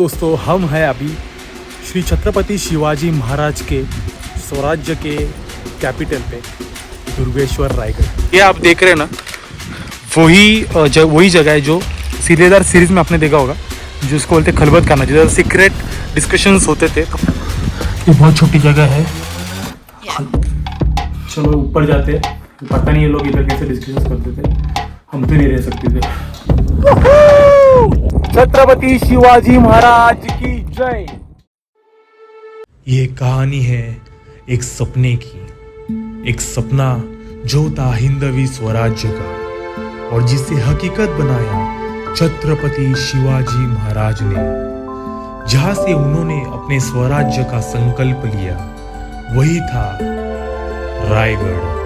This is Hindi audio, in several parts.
दोस्तों हम हैं अभी श्री छत्रपति शिवाजी महाराज के स्वराज्य के कैपिटल पे दुर्गेश्वर रायगढ़। ये आप देख रहे हैं ना, वही जगह है जो सीलेदार सीरीज में आपने देखा होगा, जिसको बोलते खलबत खाना, जिधर सीक्रेट डिस्कशंस होते थे। ये बहुत छोटी जगह है। चलो ऊपर जाते हैं। पता नहीं ये लोग इधर कैसे डिस्कशंस करते थे, हम तो नहीं रह सकते थे। छत्रपति शिवाजी महाराज की जय। ये कहानी है एक सपने की, एक सपना जो था हिंदवी स्वराज्य का और जिसे हकीकत बनाया छत्रपति शिवाजी महाराज ने। जहां से उन्होंने अपने स्वराज्य का संकल्प लिया वही था रायगढ़।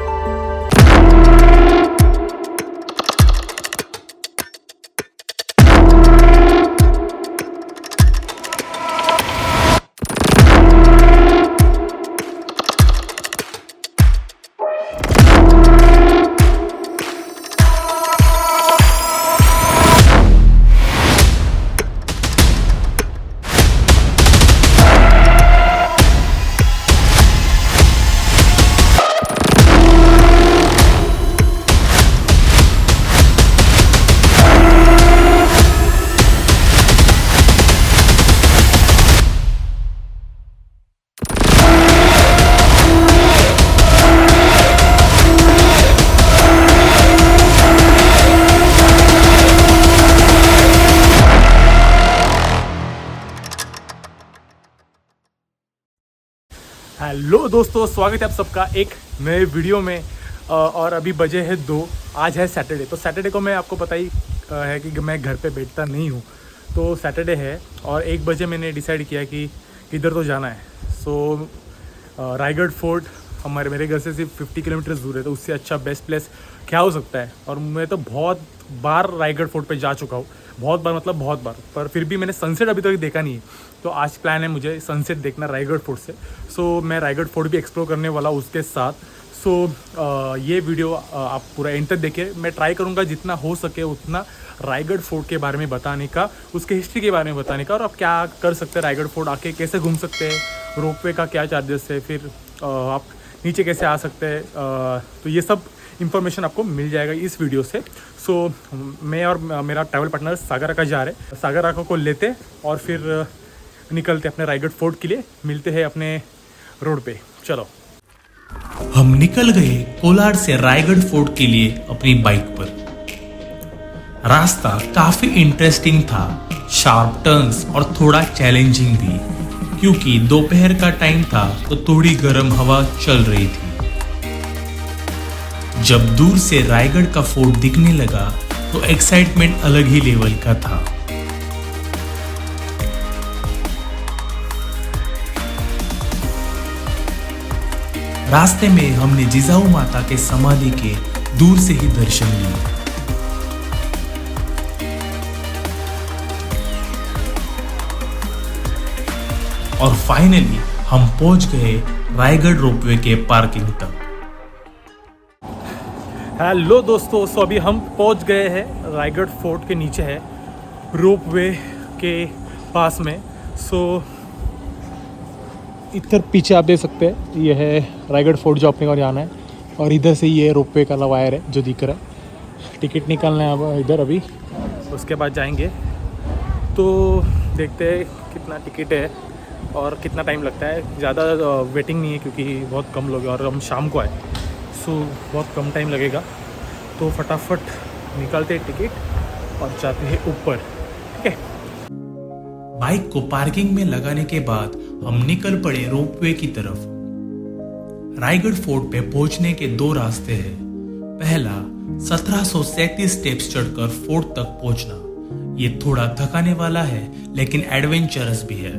हेलो दोस्तों, स्वागत है आप सबका एक नए वीडियो में। और अभी बजे है 2। आज है सैटरडे। तो सैटरडे को मैं आपको पता ही है कि मैं घर पे बैठता नहीं हूँ। तो सैटरडे है और 1 बजे मैंने डिसाइड किया कि इधर तो जाना है। सो रायगढ़ फोर्ट मेरे घर से सिर्फ 50 किलोमीटर दूर है, तो उससे अच्छा बेस्ट प्लेस क्या हो सकता है। और मैं तो बहुत बार रायगढ़ फोर्ट पे जा चुका हूँ, बहुत बार मतलब बहुत बार, पर फिर भी मैंने सनसेट अभी तक देखा नहीं है। तो आज प्लान है मुझे सनसेट देखना रायगढ़ फोर्ट से। सो मैं रायगढ़ फोर्ट भी एक्सप्लोर करने वाला हूँ उसके साथ। सो ये वीडियो आप पूरा एंड तक देखिए। मैं ट्राई करूँगा जितना हो सके उतना रायगढ़ फोर्ट के बारे में बताने का, उसके हिस्ट्री के बारे में बताने का, और आप क्या कर सकते हैं रायगढ़ फोर्ट आके, कैसे घूम सकते हैं, रोपवे का क्या चार्जेस है, फिर आप नीचे कैसे आ सकते हैं। तो ये सब इन्फॉर्मेशन आपको मिल जाएगा इस वीडियो से। सो मैं और मेरा ट्रैवल पार्टनर सागर आका जा रहे हैं। सागर आका को लेते और फिर निकलते अपने रायगढ़ फोर्ट के लिए। मिलते हैं अपने रोड पे, चलो। हम निकल गए कोलार से रायगढ़ फोर्ट के लिए अपनी बाइक पर। रास्ता काफी इंटरेस्टिंग था, शार्प टर्न्स और थोड़ा चैलेंजिंग भी, क्योंकि दोपहर का टाइम था तो थोड़ी गर्म हवा चल रही थी। जब दूर से रायगढ़ का फोर्ट दिखने लगा तो एक्साइटमेंट अलग ही लेवल का था। रास्ते में हमने जिजाऊ माता के समाधि के दूर से ही दर्शन लिए। और फाइनली हम पहुंच गए रायगढ़ रोपवे के पार्किंग तक। हेलो दोस्तों, सो अभी हम पहुंच गए हैं रायगढ़ फोर्ट के नीचे है, रोपवे के पास में। सो इधर पीछे आप देख सकते हैं, ये है रायगढ़ फोर्ट जो अपने को जाना है, और इधर से ये रोपवे का वायर है जो दिख रहा है। टिकट निकालना है अब इधर अभी, उसके बाद जाएंगे। तो देखते हैं कितना टिकट है और कितना टाइम लगता है। ज़्यादा वेटिंग नहीं है क्योंकि बहुत कम लोग हैं और हम शाम को आए, सो बहुत कम टाइम लगेगा। तो फटाफट निकालते हैं टिकट और जाते हैं ऊपर, ठीक है। बाइक को पार्किंग में लगाने के बाद हम निकल पड़े रोपवे की तरफ। रायगढ़ फोर्ट पे पहुंचने के 2 रास्ते हैं। पहला 1737 स्टेप्स चढ़कर फोर्ट तक पहुंचना, ये थोड़ा थकाने वाला है लेकिन एडवेंचरस भी है।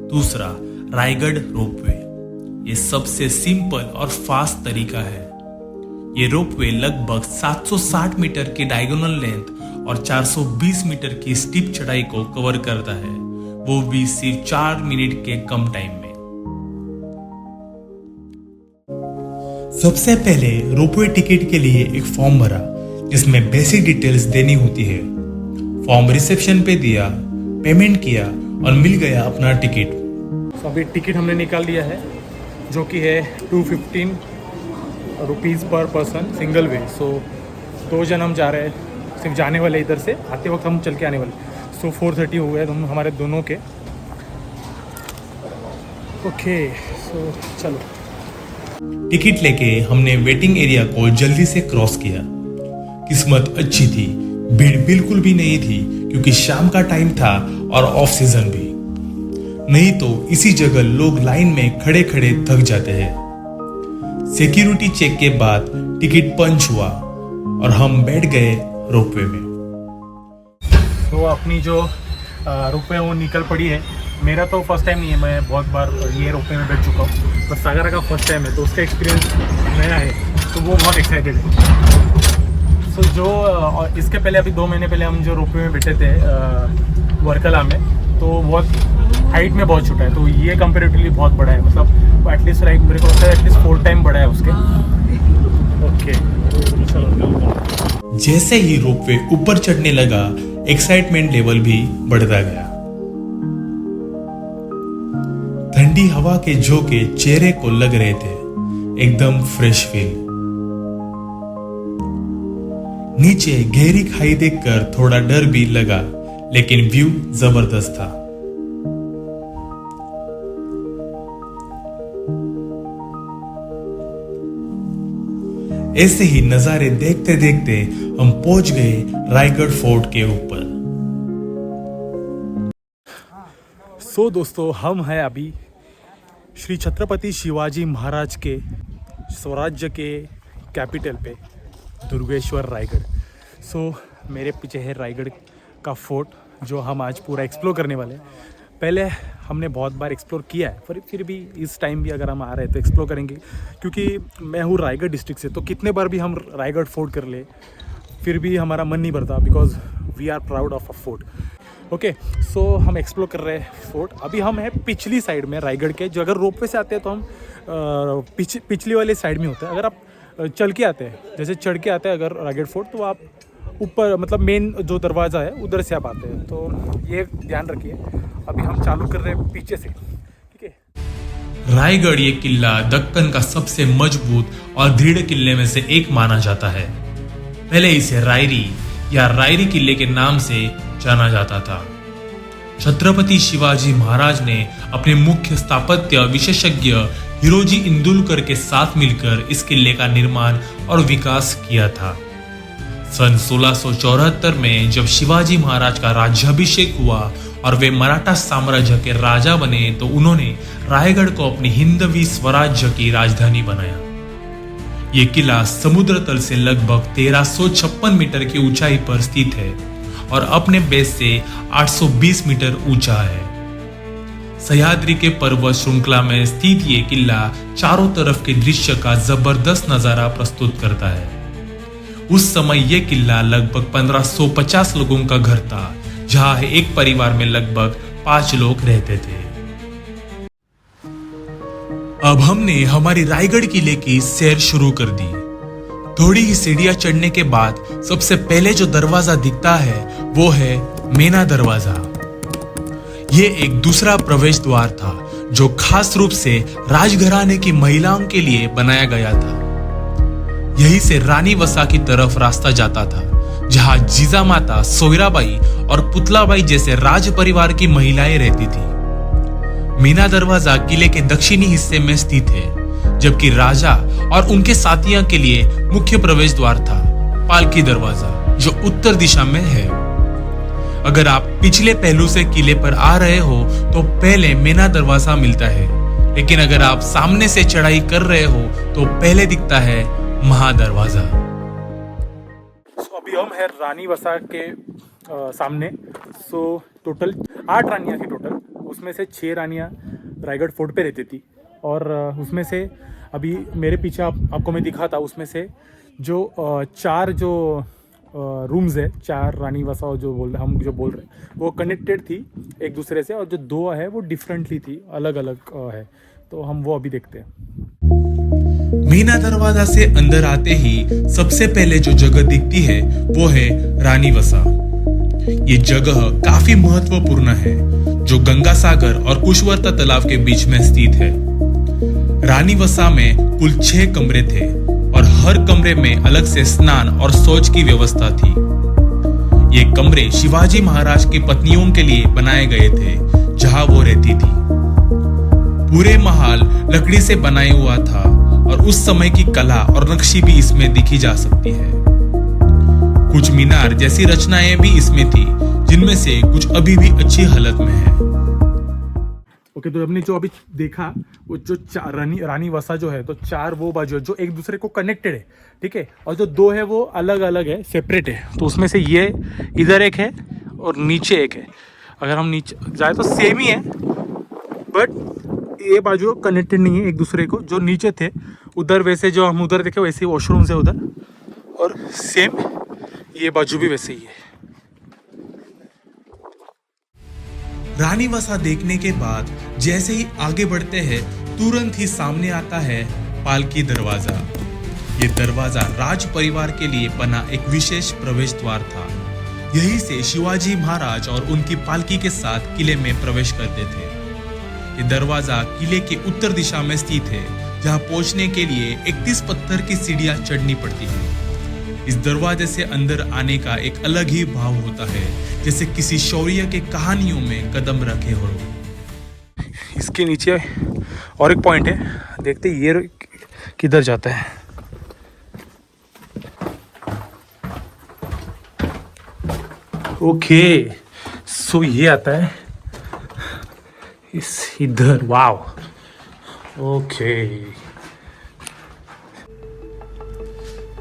दूसरा रायगढ़ रोपवे, ये सबसे सिंपल और फास्ट तरीका है। ये रोपवे लगभग 760 मीटर की डायगोनल लेंथ और 420 मीटर की स्टीप चढ़ाई को कवर करता है, वो भी सिर्फ 4 मिनट के कम टाइम में। सबसे पहले रोपवे टिकट के लिए एक फॉर्म भरा जिसमें बेसिक डिटेल्स देनी होती है। फॉर्म रिसेप्शन पे दिया, पेमेंट किया और मिल गया अपना टिकट। तो अभी टिकट हमने निकाल लिया है, जो कि है 215 रुपीज़ पर पर्सन सिंगल वे। सो 2 जन हम जा रहे हैं, सिर्फ जाने वाले इधर से, आते वक्त हम चल के आने वाले। सो 4:30 हो गए हमारे दोनों के। ओके सो चलो। टिकट लेके हमने वेटिंग एरिया को जल्दी से क्रॉस किया। किस्मत अच्छी थी, भीड़ बिल्कुल भी नहीं थी क्योंकि शाम का टाइम था और ऑफ सीजन भी। नहीं तो इसी जगह लोग लाइन में खड़े खड़े थक जाते हैं। सिक्योरिटी चेक के बाद टिकट पंच हुआ और हम बैठ गए रोपवे में। तो अपनी जो रोपवे वो निकल पड़ी है। मेरा तो फर्स्ट टाइम नहीं है, मैं बहुत बार ये रोपवे में बैठ चुका हूँ, पर सागरा का फर्स्ट टाइम है तो उसका एक्सपीरियंस नया है, तो वो बहुत एक्साइटेड है। सो जो इसके पहले अभी 2 महीने पहले हम जो रोपवे में बैठे थे वर्कला में, तो बहुत हाइट में बहुत छोटा है, तो ये कंपेरेटिवली बहुत बड़ा है। मतलब एटलीस्ट लाइक मेरे को लगता है एटलीस्ट 4 टाइम बड़ा है उसके। ओके चलो। जैसे ही रोपवे ऊपर चढ़ने लगा, एक्साइटमेंट लेवल भी बढ़ता गया। ठंडी हवा के झोंके चेहरे को लग रहे थे, एकदम फ्रेश फील। नीचे गहरी खाई देखकर थोड़ा डर भी लगा, लेकिन व्यू जबरदस्त था। ऐसे ही नजारे देखते देखते हम पहुंच गए रायगढ़ फोर्ट के ऊपर। सो दोस्तों, हम हैं अभी श्री छत्रपति शिवाजी महाराज के स्वराज्य के कैपिटल पे, दुर्गेश्वर रायगढ़। सो मेरे पीछे है रायगढ़ का फोर्ट, जो हम आज पूरा एक्सप्लोर करने वाले हैं। पहले हमने बहुत बार एक्सप्लोर किया है, पर फिर भी इस टाइम भी अगर हम आ रहे हैं तो एक्सप्लोर करेंगे, क्योंकि मैं हूँ रायगढ़ डिस्ट्रिक्ट से। तो कितने बार भी हम रायगढ़ फोर्ट कर ले, फिर भी हमारा मन नहीं भरता, because we are proud of a fort. Okay so हम एक्सप्लोर कर रहे हैं फोर्ट। अभी हम हैं पिछली साइड में रायगढ़ के, जो अगर रोपवे से आते हैं तो हम पिछली वाली साइड में होते हैं। अगर आप चल के आते हैं, जैसे चढ़ के आते हैं अगर रायगढ़ फोर्ट, तो आप ऊपर मतलब मेन जो दरवाज़ा है उधर से आप आते हैं, तो ये ध्यान रखिए। अभी हम चालू कर रहे हैं पीछे से, ठीक है। रायगढ़ ये किला दक्कन का सबसे मजबूत और दृढ़ किले में से एक माना जाता है। पहले इसे रायरी या रायरी किले के नाम से जाना जाता था। छत्रपति शिवाजी महाराज ने अपने मुख्य स्थापत्य विशेषज्ञ हिरोजी इंदुलकर के साथ मिलकर इस किले का निर्माण और विकास किया था। सन 1674 में जब शिवाजी महाराज का राज्याभिषेक हुआ और वे मराठा साम्राज्य के राजा बने, तो उन्होंने रायगढ़ को अपनी हिंदवी स्वराज्य की राजधानी बनाया। ये किला समुद्र तल से लगभग 1356 मीटर की ऊंचाई पर स्थित है और अपने बेस से 820 मीटर ऊंचा है। सह्याद्री के पर्वत श्रृंखला में स्थित ये किला चारों तरफ के दृश्य का जबरदस्त नजारा प्रस्तुत करता है। उस समय यह किला लगभग 1550 लोगों का घर था, जहां एक परिवार में लगभग 5 लोग रहते थे। अब हमने हमारी रायगढ़ किले की सैर शुरू कर दी। थोड़ी ही सीढ़ियां चढ़ने के बाद सबसे पहले जो दरवाजा दिखता है वो है मेना दरवाजा। ये एक दूसरा प्रवेश द्वार था, जो खास रूप से राजघराने की महिलाओं के लिए बनाया गया था। यहीं से रानी वसा की तरफ रास्ता जाता था, जहां जीजा माता, सोयराबाई और पुतलाबाई जैसे राज परिवार की महिलाएं रहती थी। मीना दरवाजा किले के दक्षिणी हिस्से में स्थित है, जबकि राजा और उनके साथियों के लिए मुख्य प्रवेश द्वार था पालकी दरवाजा, जो उत्तर दिशा में है। अगर आप पिछले पहलू से किले पर आ रहे हो तो पहले मेना दरवाजा मिलता है, लेकिन अगर आप सामने से चढ़ाई कर रहे हो तो पहले दिखता है महादरवाजा। अभी हम है रानी वसा के सामने। सो टोटल 8 रानियाँ थी टोटल, उसमें से 6 रानियाँ रायगढ़ फोर्ट पे रहती थी, और उसमें से अभी मेरे पीछे आपको मैं दिखा था, उसमें से जो 4 जो रूम्स है, 4 रानी वसा जो हम बोल रहे हैं, वो कनेक्टेड थी एक दूसरे से, और जो 2 है वो डिफरेंटली थी, अलग अलग है। तो हम वो अभी देखते हैं। मीना दरवाजा से अंदर आते ही सबसे पहले जो जगह दिखती है वो है रानी वसा। ये जगह काफी महत्वपूर्ण है, जो गंगा सागर और कुशवर्ता तालाब के बीच में स्थित है। रानी वसा में कुल 6 कमरे थे और हर कमरे में अलग से स्नान और शौच की व्यवस्था थी। ये कमरे शिवाजी महाराज की पत्नियों के लिए बनाए गए थे, जहां वो रहती थी। पूरे महल लकड़ी से बनाया हुआ था और उस समय की कला और नक्शी भी इसमें दिखी जा सकती है। कुछ मीनार जैसी रचनाएं भी इसमें थी, जिनमें से कुछ अभी भी अच्छी हालत में है। ओके, तो हमने जो अभी देखा वो जो रानी वसा जो है, तो 4 वो बाजू है जो एक दूसरे को कनेक्टेड है, ठीक है, और जो 2 है वो अलग अलग है, सेपरेट है। तो उसमें से ये इधर एक है और नीचे एक है। अगर हम नीचे जाए तो सेम ही है, बट ये बाजू कनेक्टेड नहीं है एक दूसरे को। जो नीचे थे उधर वैसे जो हम उधर देखे वैसे वॉशरूम्स है उधर, और सेम ये बाजू भी वैसे ही है। रानी वसा देखने के बाद जैसे ही आगे बढ़ते हैं, तुरंत ही सामने आता है पालकी दरवाजा। ये दरवाजा राज परिवार के लिए बना एक विशेष प्रवेश द्वार था। यहीं से शिवाजी महाराज और उनकी पालकी के साथ किले में प्रवेश करते थे। ये दरवाजा किले के उत्तर दिशा में स्थित है, जहां पहुंचने के लिए 31 पत्थर की सीढ़ियां चढ़नी पड़ती है। इस दरवाजे से अंदर आने का एक अलग ही भाव होता है, जैसे किसी शौर्य के कहानियों में कदम रखे हो। इसके नीचे और एक पॉइंट है, देखते ये किधर जाता है। ओके, सो ये आता है इस इधर। वाव, ओके।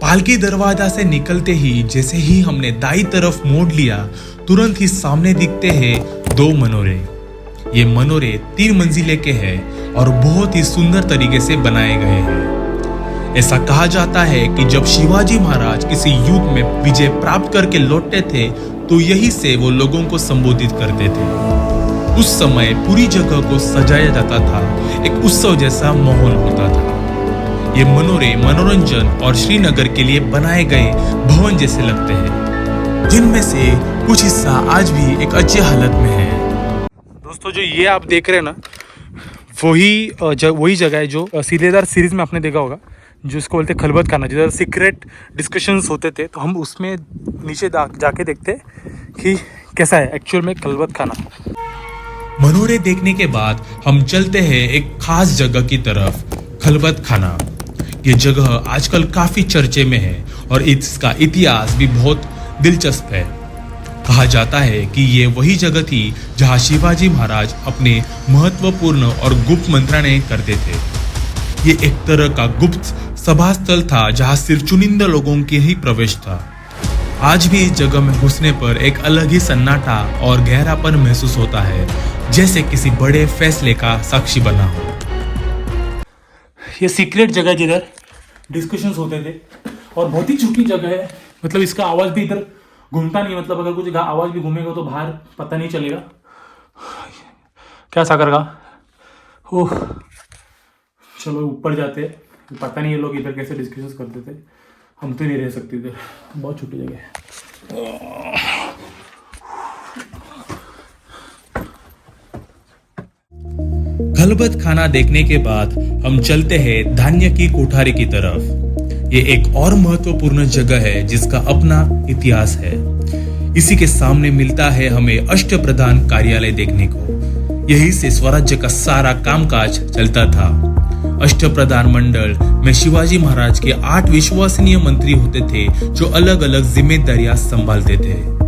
पालकी दरवाजा से निकलते ही जैसे ही हमने दाई तरफ मोड़ लिया, तुरंत ही सामने दिखते हैं 2 मनोरे। ये मनोरे 3 मंजिले के हैं और बहुत ही सुंदर तरीके से बनाए गए हैं। ऐसा कहा जाता है कि जब शिवाजी महाराज किसी युद्ध में विजय प्राप्त करके लौटते थे, तो यहीं से वो लोगों को संबोधित करते थे। उस समय पूरी जगह को सजाया जाता था, एक उत्सव जैसा माहौल होता था। ये मनोरे मनोरंजन और श्रीनगर के लिए बनाए गए भवन जैसे लगते हैं, जिनमें से कुछ हिस्सा आज भी एक अच्छी हालत में है। दोस्तों, जो ये आप देख रहे हैं ना, वही जगह है जो सीलेदार सीरीज में आपने देखा होगा, जिसको बोलते खलबत खाना, जिधर सीक्रेट डिस्कशंस होते थे। तो हम उसमें नीचे जाके देखते कि कैसा है एक्चुअल में खलबत खाना। मनोरे देखने के बाद हम चलते हैं एक खास जगह की तरफ, खलबत खाना। ये जगह आजकल काफी चर्चे में है और इसका इतिहास भी बहुत दिलचस्प है। कहा जाता है कि ये वही जगह थी जहां शिवाजी महाराज अपने महत्वपूर्ण और गुप्त मंत्रालय करते थे। ये एक तरह का गुप्त सभा स्थल था, जहां सिर्फ चुनिंदा लोगों के ही प्रवेश था। आज भी इस जगह में घुसने पर एक अलग ही सन्नाटा और गहरापन महसूस होता है, जैसे किसी बड़े फैसले का साक्षी बना हो। ये सीक्रेट जगह जिधर डिस्कशंस होते थे और बहुत ही छोटी जगह है, मतलब इसका आवाज भी इधर घूमता नहीं, मतलब अगर कुछ आवाज भी घूमेगा तो बाहर पता नहीं चलेगा। क्या सागर का ओह, चलो ऊपर जाते हैं। पता नहीं ये लोग इधर कैसे डिस्कशंस करते थे, हम तो नहीं रह सकते इधर, बहुत छोटी जगह है। खलबत खाना देखने के बाद हम चलते हैं धान्य की कोठारी की तरफ। ये एक और महत्वपूर्ण जगह है जिसका अपना इतिहास है। इसी के सामने मिलता है हमें अष्टप्रधान कार्यालय देखने को। यही से स्वराज्य का सारा कामकाज चलता था। अष्टप्रधान मंडल में शिवाजी महाराज के 8 विश्वसनीय मंत्री होते थे, जो अलग अलग जिम्मेदारियां संभालते थे।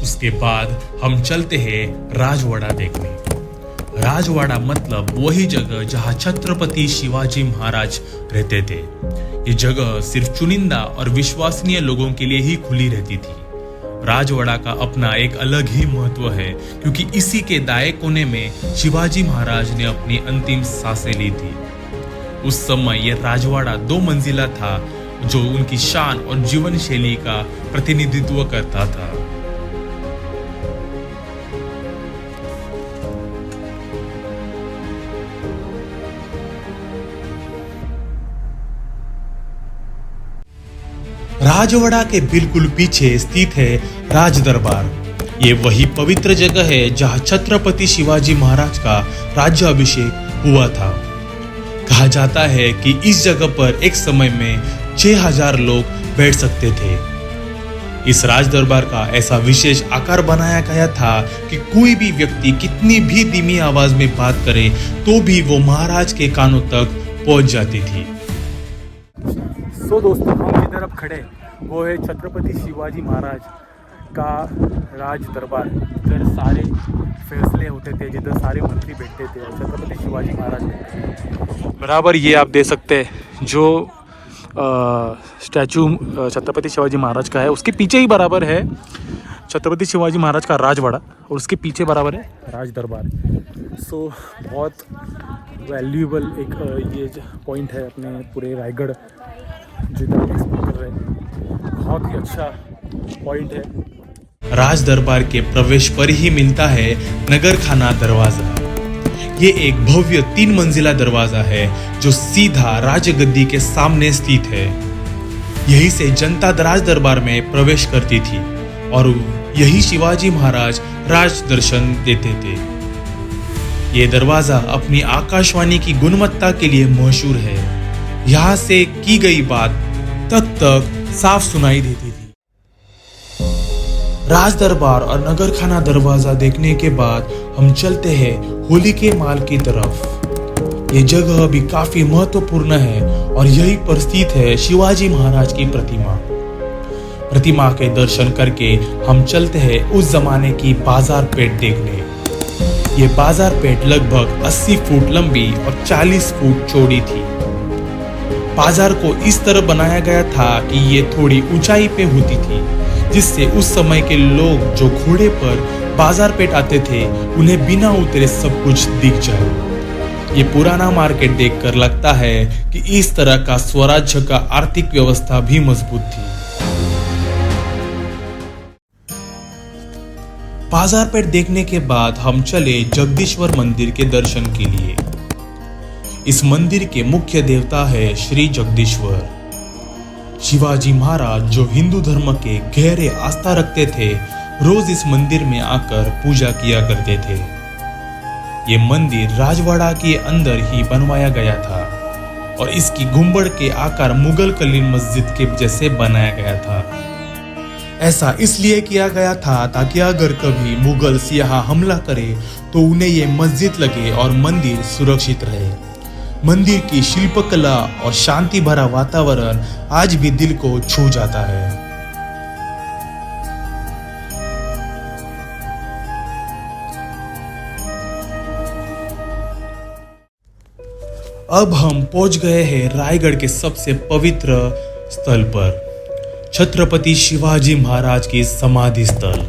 उसके बाद हम चलते हैं राजवाड़ा देखने। राजवाड़ा मतलब वही जगह जहां छत्रपति शिवाजी महाराज रहते थे। ये जगह सिर्फ चुनिंदा और विश्वसनीय लोगों के लिए ही खुली रहती थी। राजवाड़ा का अपना एक अलग ही महत्व है, क्योंकि इसी के दाएं कोने में शिवाजी महाराज ने अपनी अंतिम सांसें ली थी। उस समय यह राजवाड़ा 2 मंजिला था, जो उनकी शान और जीवन शैली का प्रतिनिधित्व करता था। राजवाड़ा के बिल्कुल पीछे स्थित है राज दरबार। ये वही पवित्र जगह है जहां छत्रपति शिवाजी महाराज का राज्याभिषेक हुआ था। कहा जाता है कि इस जगह पर एक समय में 6000 लोग बैठ सकते थे। इस राज दरबार का ऐसा विशेष आकार बनाया गया था कि कोई भी व्यक्ति कितनी भी धीमी आवाज में बात करे तो भी वो महाराज के कानों तक पहुंच जाती थी। सो दोस्तों, हम जिधर अब खड़े वो है छत्रपति शिवाजी महाराज का राज दरबार, जिधर सारे फैसले होते थे, जिधर सारे मंत्री बैठते थे और छत्रपति शिवाजी महाराज बैठते थे। बराबर ये आप देख सकते हैं जो स्टैचू छत्रपति शिवाजी महाराज का है, उसके पीछे ही बराबर है छत्रपति शिवाजी महाराज का राजवाड़ा और उसके पीछे बराबर है राज दरबार। सो बहुत वैल्यूएबल एक ये पॉइंट है अपने पूरे रायगढ़ जिधर हम एक्सप्लोर कर रहे हैं। बहुत ही अच्छा पॉइंट है। राज दरबार के प्रवेश पर ही मिलता है नगर खाना दरवाजा। ये एक भव्य 3 मंजिला दरवाजा है जो सीधा राजगद्दी के सामने स्थित है। यही से जनता राज दरबार में प्रवेश करती थी और यही शिवाजी महाराज राज दर्शन देते थे। ये दरवाजा अपनी आकाशवाणी की गुणवत्ता के लिए मशहूर है। यहाँ से की गई बात तक साफ सुनाई देती थी। राज दरबार और नगर खाना दरवाजा देखने के बाद हम चलते हैं होली के माल की तरफ। ये जगह भी काफी महत्वपूर्ण है और यही पर स्थित है शिवाजी महाराज की प्रतिमा के दर्शन करके हम चलते हैं उस जमाने की बाजार पेट देखने। ये बाजार पेट लगभग 80 फुट लंबी और 40 फुट चौड़ी थी। बाजार को इस तरह बनाया गया था कि ये थोड़ी ऊंचाई पे होती थी, जिससे उस समय के लोग जो घोड़े पर बाजार पेट आते थे उन्हें बिना उतरे सब कुछ दिख जाए। ये पुराना मार्केट देखकर लगता है कि इस तरह का स्वराज्य का आर्थिक व्यवस्था भी मजबूत थी। बाजार पेट देखने के बाद हम चले जगदीश्वर मंदिर के दर्शन के लिए। इस मंदिर के मुख्य देवता है श्री जगदीश्वर। शिवाजी महाराज जो हिंदू धर्म के गहरे आस्था रखते थे, रोज इस मंदिर में आकर पूजा किया करते थे। ये मंदिर राजवाड़ा के अंदर ही बनवाया गया था और इसकी गुंबद के आकार मुगल कालीन मस्जिद के जैसे बनाया गया था। ऐसा इसलिए किया गया था ताकि अगर कभी मुगल सियाह हमला करे तो उन्हें ये मस्जिद लगे और मंदिर सुरक्षित रहे। मंदिर की शिल्पकला और शांति भरा वातावरण आज भी दिल को छू जाता है। अब हम पहुंच गए हैं रायगढ़ के सबसे पवित्र स्थल पर, छत्रपति शिवाजी महाराज की समाधि स्थल।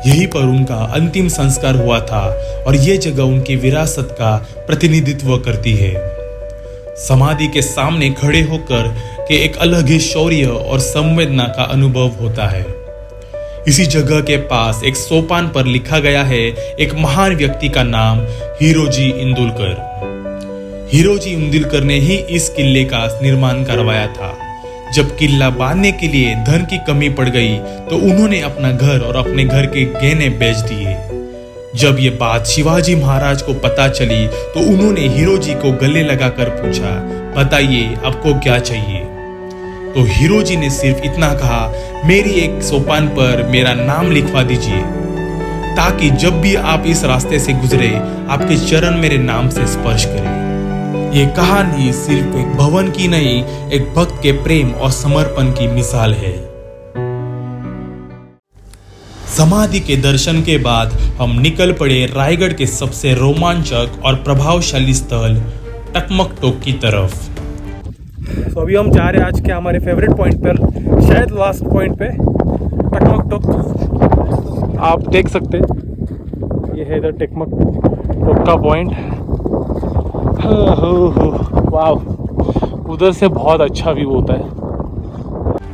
यहीं पर उनका अंतिम संस्कार हुआ था और ये जगह उनकी विरासत का प्रतिनिधित्व करती है। समाधि के सामने खड़े होकर के एक अलग ही शौर्य और संवेदना का अनुभव होता है। इसी जगह के पास एक सोपान पर लिखा गया है एक महान व्यक्ति का नाम हीरोजी इंदुलकर। हीरोजी इंदुलकर ने ही इस किले का निर्माण करवाया था। जब किला बांधने के लिए धन की कमी पड़ गई तो उन्होंने अपना घर और अपने घर के गहने बेच दिए। जब ये बात शिवाजी महाराज को पता चली तो उन्होंने हीरोजी को गले लगाकर पूछा, बताइए आपको क्या चाहिए। तो हीरोजी ने सिर्फ इतना कहा, मेरी एक सोपान पर मेरा नाम लिखवा दीजिए ताकि जब भी आप इस रास्ते से गुजरे आपके चरण मेरे नाम से स्पर्श करें। ये कहानी सिर्फ एक भवन की नहीं, एक भक्त के प्रेम और समर्पण की मिसाल है। समाधि के दर्शन के बाद हम निकल पड़े रायगढ़ के सबसे रोमांचक और प्रभावशाली स्थल टकमक टोक की तरफ। तो अभी हम जा रहे हैं आज के हमारे फेवरेट पॉइंट पर, शायद लास्ट पॉइंट पे, टकमक टोक आप देख सकते हैं, ये है इधर टेकमक टोक का पॉइंट। वाह, उधर से बहुत अच्छा व्यू होता है।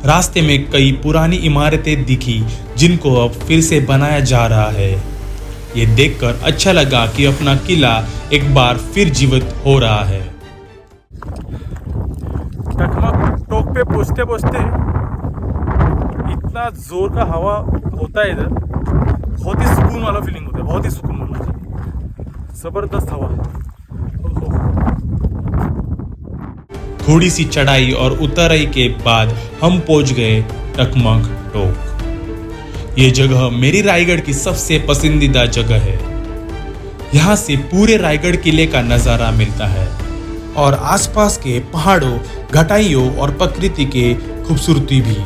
रास्ते में कई पुरानी इमारतें दिखी जिनको अब फिर से बनाया जा रहा है। ये देखकर अच्छा लगा कि अपना किला एक बार फिर जीवित हो रहा है। टकमक टोक पे पहुँचते पहुँचते इतना जोर का हवा होता है इधर, बहुत ही सुकून वाला फीलिंग होता है, बहुत ही सुकून वाला, जबरदस्त हवा। थोड़ी सी चढ़ाई और उतराई के बाद हम पहुंच गए टकमक टोक। ये जगह मेरी रायगढ़ की सबसे पसंदीदा जगह है। यहाँ से पूरे रायगढ़ किले का नज़ारा मिलता है और आसपास के पहाड़ों, घटाइयों और प्रकृति के खूबसूरती भी।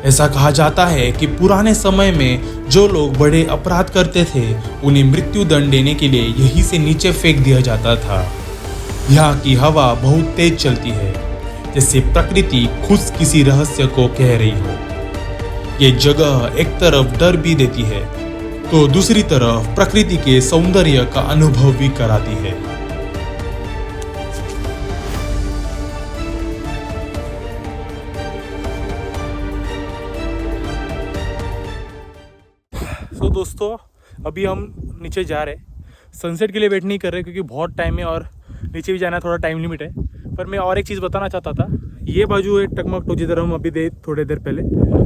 ऐसा कहा जाता है कि पुराने समय में जो लोग बड़े अपराध करते थे उन्हें मृत्यु दंड देने के लिए यहीं से नीचे फेंक दिया जाता था। यहाँ की हवा बहुत तेज चलती है, जैसे प्रकृति खुद किसी रहस्य को कह रही हो। ये जगह एक तरफ डर भी देती है तो दूसरी तरफ प्रकृति के सौंदर्य का अनुभव भी कराती है। तो दोस्तों अभी हम नीचे जा रहे हैं, सनसेट के लिए वेट नहीं कर रहे क्योंकि बहुत टाइम है और नीचे भी जाना थोड़ा टाइम लिमिट है। पर मैं और एक चीज़ बताना चाहता था, ये बाजू है टकमक टोक जिधर हम अभी दे थोड़ी देर पहले,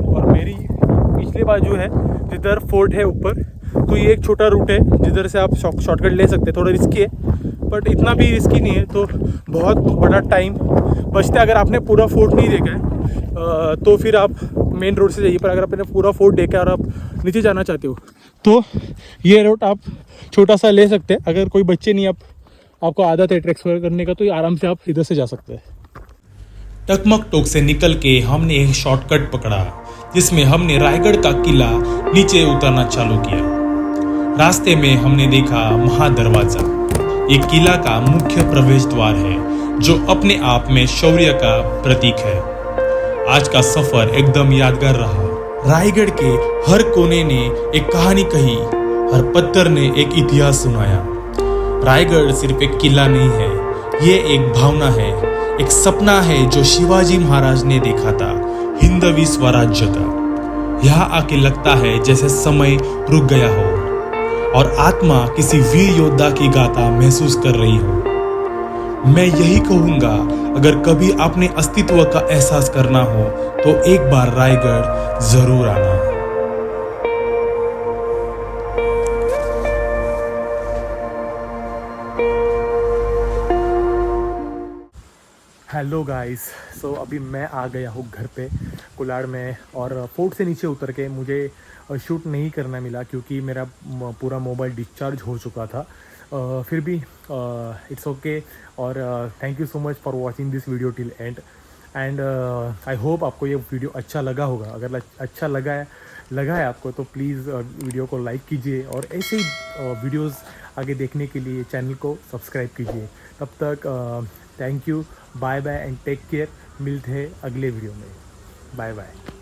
और मेरी पिछली बाजू है जिधर फोर्ट है ऊपर। तो ये एक छोटा रूट है जिधर से आप शॉर्टकट ले सकते हैं, थोड़ा रिस्की है बट इतना भी रिस्की नहीं है, तो बहुत बड़ा टाइम बचता है। अगर आपने पूरा फोर्ट नहीं देखा है तो फिर आप मेन रोड से जाइए, पर अगर आपने पूरा फोर्ट देखा और आप नीचे जाना चाहते हो तो ये रूट आप छोटा सा ले सकते हैं। अगर कोई बच्चे नहीं आपको आदत है ट्रैक्स करने का तो आराम से आप इधर से जा सकते हैं। टकमक टोक से निकल के हमने एक शॉर्टकट पकड़ा जिसमें हमने रायगढ़ का किला नीचे उतरना चालू किया। रास्ते में हमने देखा महादरवाजा। ये किला का मुख्य प्रवेश द्वार है जो अपने आप में शौर्य का प्रतीक है। आज का सफर एकदम यादगार रहा। रायगढ़ के हर कोने ने एक कहानी कही, हर पत्थर ने एक इतिहास सुनाया। रायगढ़ सिर्फ एक किला नहीं है, ये एक भावना है, एक सपना है जो शिवाजी महाराज ने देखा था, हिंदवी स्वराज्य का। यहाँ आके लगता है जैसे समय रुक गया हो और आत्मा किसी वीर योद्धा की गाथा महसूस कर रही हो। मैं यही कहूँगा, अगर कभी अपने अस्तित्व का एहसास करना हो तो एक बार रायगढ़ जरूर आना। हेलो गाइस, सो अभी मैं आ गया हूँ घर पे कुलाड़ में, और फोर्ट से नीचे उतर के मुझे शूट नहीं करना मिला क्योंकि मेरा पूरा मोबाइल डिस्चार्ज हो चुका था। फिर भी इट्स ओके, और thank you so much for watching this video till and. And I hope आपको ये वीडियो अच्छा लगा होगा। अगर अच्छा लगा है आपको तो प्लीज़ वीडियो को लाइक कीजिए और ऐसे ही वीडियोस आगे देखने के लिए चैनल को सब्सक्राइब कीजिए। तब तक thank you, bye bye and take care. मिलते हैं अगले वीडियो में। Bye bye.